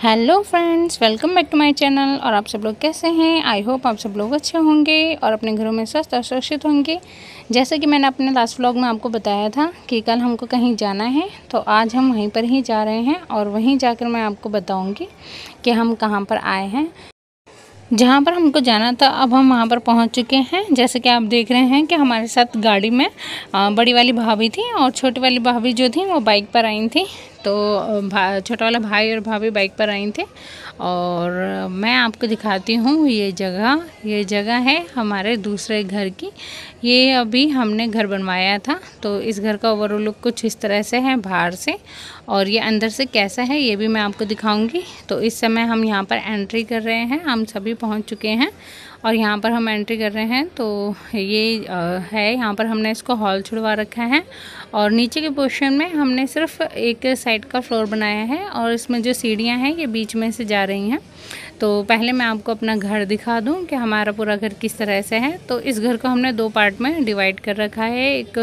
Hello friends, welcome back to my channel. और आप सब लोग कैसे हैं? आई होप आप सब लोग अच्छे होंगे और अपने घरों में स्वस्थ और सुरक्षित होंगे। जैसे कि मैंने अपने लास्ट व्लॉग में आपको बताया था कि कल हमको कहीं जाना है, तो आज हम वहीं पर ही जा रहे हैं और वहीं जाकर मैं आपको बताऊंगी कि हम कहाँ पर आए हैं। जहाँ पर हमको जाना था अब हम वहाँ पर पहुँच चुके हैं। जैसे कि आप देख रहे हैं कि हमारे साथ गाड़ी में बड़ी वाली भाभी थी और छोटी वाली भाभी जो थी वो बाइक पर आई थी। तो छोटा वाला भाई और भाभी बाइक पर आई थे। और मैं आपको दिखाती हूँ ये जगह है हमारे दूसरे घर की। ये अभी हमने घर बनवाया था, तो इस घर का ओवरऑल लुक कुछ इस तरह से है बाहर से, और ये अंदर से कैसा है ये भी मैं आपको दिखाऊंगी। तो इस समय हम यहाँ पर एंट्री कर रहे हैं, हम सभी पहुँच चुके हैं और यहाँ पर हम एंट्री कर रहे हैं। तो ये है, यहाँ पर हमने इसको हॉल छुड़वा रखा है और नीचे के पोर्शन में हमने सिर्फ एक साइड का फ्लोर बनाया है और इसमें जो सीढ़ियाँ हैं ये बीच में से जा रही हैं। तो पहले मैं आपको अपना घर दिखा दूं कि हमारा पूरा घर किस तरह से है। तो इस घर को हमने दो पार्ट में डिवाइड कर रखा है, एक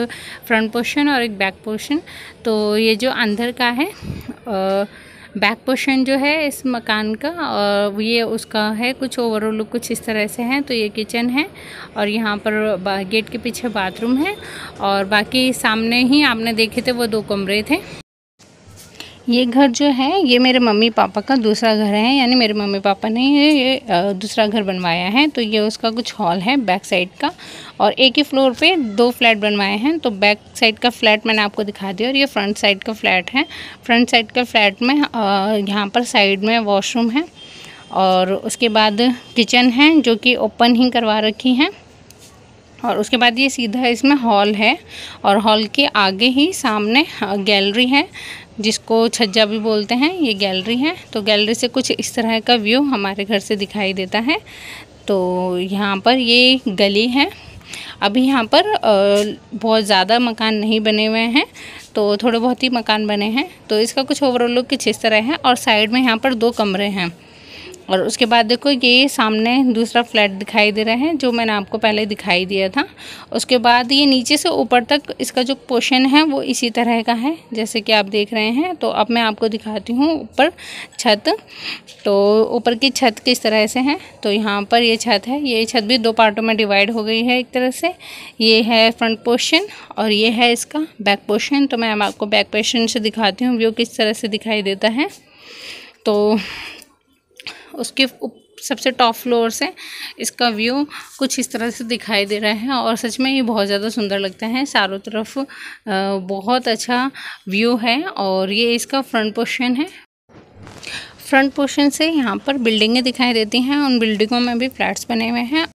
फ्रंट पोर्शन और एक बैक पोर्शन। तो ये जो अंदर का है बैक पोर्शन जो है इस मकान का, ये उसका है कुछ ओवरऑल लुक कुछ इस तरह से है। तो ये किचन है और यहाँ पर गेट के पीछे बाथरूम है और बाकी सामने ही आपने देखे थे वो दो कमरे थे। ये घर जो है ये मेरे मम्मी पापा का दूसरा घर है, यानी मेरे मम्मी पापा ने ये दूसरा घर बनवाया है। तो ये उसका कुछ हॉल है बैक साइड का, और एक ही फ्लोर पे दो फ्लैट बनवाए हैं। तो बैक साइड का फ्लैट मैंने आपको दिखा दिया और ये फ्रंट साइड का फ्लैट है। फ्रंट साइड का फ्लैट में यहाँ पर साइड में वॉशरूम है और उसके बाद किचन है जो कि ओपन ही करवा रखी है। और उसके बाद ये सीधा इसमें हॉल है और हॉल के आगे ही सामने गैलरी है जिसको छज्जा भी बोलते हैं। ये गैलरी है, तो गैलरी से कुछ इस तरह का व्यू हमारे घर से दिखाई देता है। तो यहाँ पर ये गली है। अभी यहाँ पर बहुत ज़्यादा मकान नहीं बने हुए हैं, तो थोड़े बहुत ही मकान बने हैं। तो इसका कुछ ओवरऑल लुक कुछ इस तरह है और साइड में यहाँ पर दो कमरे हैं। और उसके बाद देखो ये सामने दूसरा फ्लैट दिखाई दे रहा है जो मैंने आपको पहले दिखाई दिया था। उसके बाद ये नीचे से ऊपर तक इसका जो पोर्शन है वो इसी तरह का है जैसे कि आप देख रहे हैं। तो अब मैं आपको दिखाती हूँ ऊपर छत। तो ऊपर की छत किस तरह से है, तो यहाँ पर ये छत है, ये छत भी दो पार्टों में डिवाइड हो गई है एक तरह से। ये है फ्रंट पोर्शन और ये है इसका बैक पोर्शन। तो मैं आपको बैक पोर्शन से दिखाती हूँ व्यू किस तरह से दिखाई देता है। तो उसके सबसे टॉप फ्लोर से इसका व्यू कुछ इस तरह से दिखाई दे रहा है और सच में ये बहुत ज़्यादा सुंदर लगता है। चारों तरफ बहुत अच्छा व्यू है और ये इसका फ्रंट पोर्शन है। फ्रंट पोर्शन से यहाँ पर बिल्डिंगें दिखाई देती हैं, उन बिल्डिंगों में भी फ्लैट्स बने हुए हैं।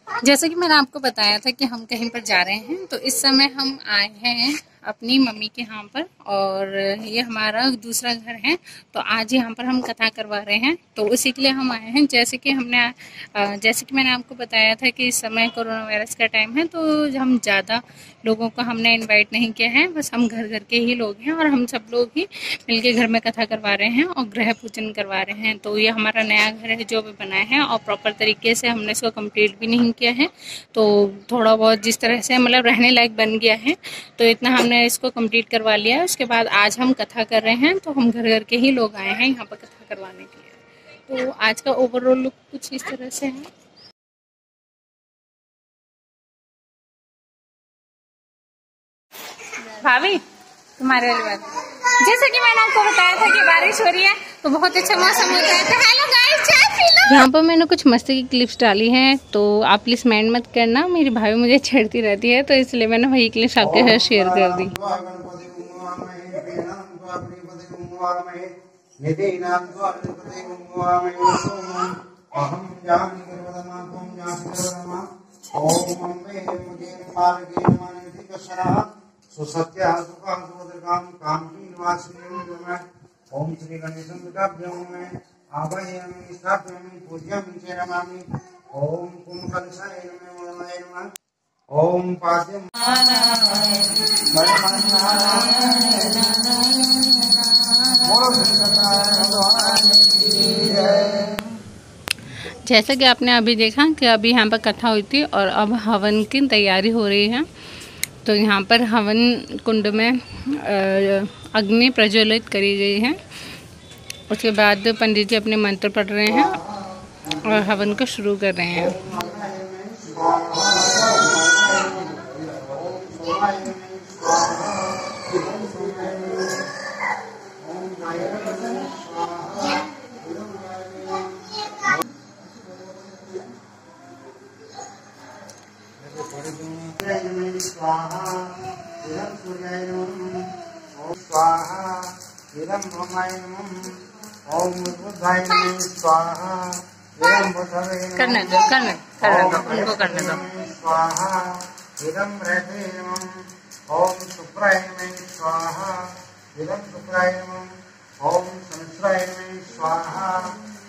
जैसे कि मैंने आपको बताया था कि हम कहीं पर जा रहे हैं, तो इस समय हम आए हैं अपनी मम्मी के यहाँ पर और ये हमारा दूसरा घर है। तो आज यहाँ पर हम कथा करवा रहे हैं, तो उसी के लिए हम आए हैं। जैसे कि मैंने आपको बताया था कि इस समय कोरोना वायरस का टाइम है, तो हम ज़्यादा लोगों को हमने इनवाइट नहीं किया है, बस हम घर घर के ही लोग हैं और हम सब लोग ही मिलके घर में कथा करवा रहे हैं और गृह पूजन करवा रहे हैं। तो ये हमारा नया घर है जो अभी बना है और प्रॉपर तरीके से हमने इसको कंप्लीट भी नहीं किया है। तो थोड़ा बहुत जिस तरह से मतलब रहने लायक बन गया है, तो इतना हमने इसको कंप्लीट करवा लिया है। उसके बाद आज हम कथा कर रहे हैं, तो हम घर घर के ही लोग आए हैं यहाँ पर कथा करवाने के लिए। तो आज का ओवरऑल लुक कुछ इस तरह से है। भाभी तुम्हारे वाली बात, जैसे कि मैंने आपको बताया था कि बारिश हो रही है तो बहुत अच्छा मौसम होता है। तो हेलो गाइस, चाय पी लो। यहाँ पर मैंने कुछ मस्ती की क्लिप्स डाली हैं, तो आप प्लीज माइंड मत करना, मेरी भाभी मुझे छेड़ती रहती है तो इसलिए मैंने वही क्लिप्स आपके साथ शेयर कर दी। सुसत्या सुखा सुभद्रकाम कामकी निवासिनी ओम श्री गणेशं विद्याभ्यो में आवाहयामि स्थापयामि पूज्यामि च नमामि। ओम कुंभकलशाय नमः वरदाय नमः। ओम पाद्यम जैसा कि आपने अभी देखा कि अभी यहाँ पर कथा हुई थी और अब हवन की तैयारी हो रही है। तो यहाँ पर हवन कुंड में अग्नि प्रज्वलित करी गई है। उसके बाद पंडित जी अपने मंत्र पढ़ रहे हैं और हवन को शुरू कर रहे हैं। स्वाहा इदं सूर्याय नमः ओम स्वाहा इदं ब्रह्माय नमः ओम बुद्धाय नमः स्वाहा इदं बुद्धवे नमः करने दो उनको करने दो। स्वाहा इदं प्रेते नमः ओम शुक्राय नमः स्वाहा इदं शुक्राय नमः ओम सहस्राय नमः स्वाहा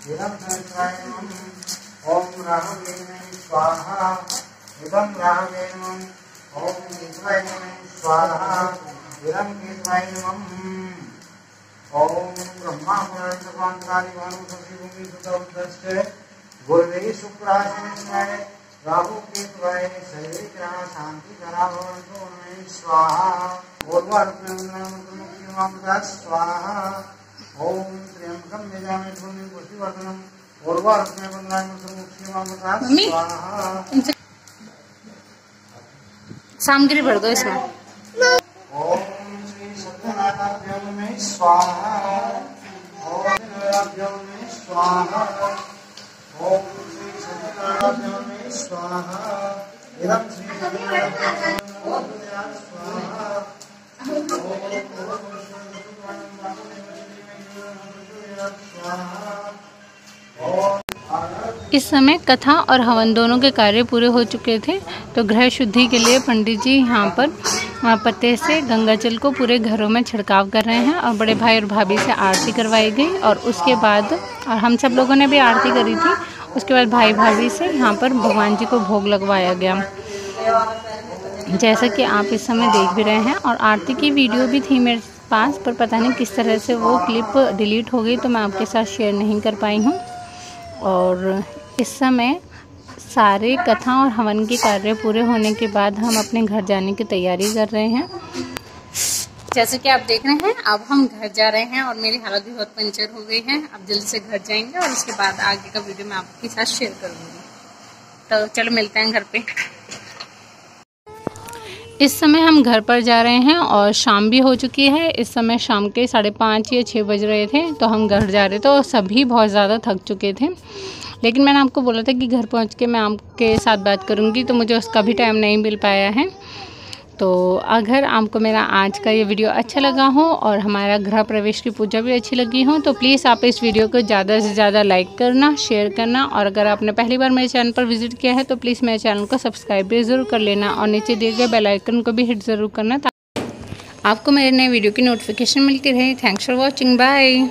इदं सहस्राय नमः ओम राहवे नमः स्वाहा इदं राहवे नमः ओम केतवाय नमः स्वाहा इदं केतवाय नमः ओम ब्रह्मा पुराणकाली भानु शशिभूमि सुतवस्तस्य गुरुवे शुक्राय राहु केतवाय शरीरा शांति करा भवन्तु नमः स्वाहा ओर्वारुक्मिं स्वाहा ओम त्र्यंबकं यजामहे सुगन्धिं पुष्टिवर्धनम् ओर्वारुक्मिं स्वाहा सामग्री भर दो इसमें। ओम श्री सत्यनारायणाभ्यो नमः स्वाहा ओम नारायणाभ्यो नमः स्वाहा ओम श्री सत्यनारायणाभ्यो नमः स्वाहा इदं श्री सत्यनारायणाभ्यो नमः स्वाहा इस समय कथा और हवन दोनों के कार्य पूरे हो चुके थे। तो गृह शुद्धि के लिए पंडित जी यहाँ पर पत्ते से गंगा जल को पूरे घरों में छिड़काव कर रहे हैं और बड़े भाई और भाभी से आरती करवाई गई और उसके बाद और हम सब लोगों ने भी आरती करी थी। उसके बाद भाई भाभी से यहाँ पर भगवान जी को भोग लगवाया गया, जैसा कि आप इस समय देख भी रहे हैं। और आरती की वीडियो भी थी मेरे पास, पर पता नहीं किस तरह से वो क्लिप डिलीट हो गई, तो मैं आपके साथ शेयर नहीं कर पाई हूँ। और इस समय सारे कथा और हवन के कार्य पूरे होने के बाद हम अपने घर जाने की तैयारी कर रहे हैं। जैसे कि आप देख रहे हैं, अब हम घर जा रहे हैं और मेरी हालत भी बहुत पंचर हो गई है। अब जल्दी से घर जाएंगे और उसके बाद आगे का वीडियो मैं आपके साथ शेयर करूँगी। तो चलो मिलते हैं घर पे। इस समय हम घर पर जा रहे हैं और शाम भी हो चुकी है। इस समय शाम के 5:30 या 6 बज रहे थे, तो हम घर जा रहे थे और सभी बहुत ज़्यादा थक चुके थे। लेकिन मैंने आपको बोला था कि घर पहुंच के मैं आपके साथ बात करूंगी, तो मुझे उसका भी टाइम नहीं मिल पाया है। तो अगर आपको मेरा आज का ये वीडियो अच्छा लगा हो और हमारा गृह प्रवेश की पूजा भी अच्छी लगी हो, तो प्लीज़ आप इस वीडियो को ज़्यादा से ज़्यादा लाइक करना, शेयर करना। और अगर आपने पहली बार मेरे चैनल पर विजिट किया है तो प्लीज़ मेरे चैनल को सब्सक्राइब भी ज़रूर कर लेना और नीचे दिए गए बेल आइकन को भी हिट ज़रूर करना ताकि आपको मेरे नए वीडियो की नोटिफिकेशन मिलती रहे। Thanks for watching, bye.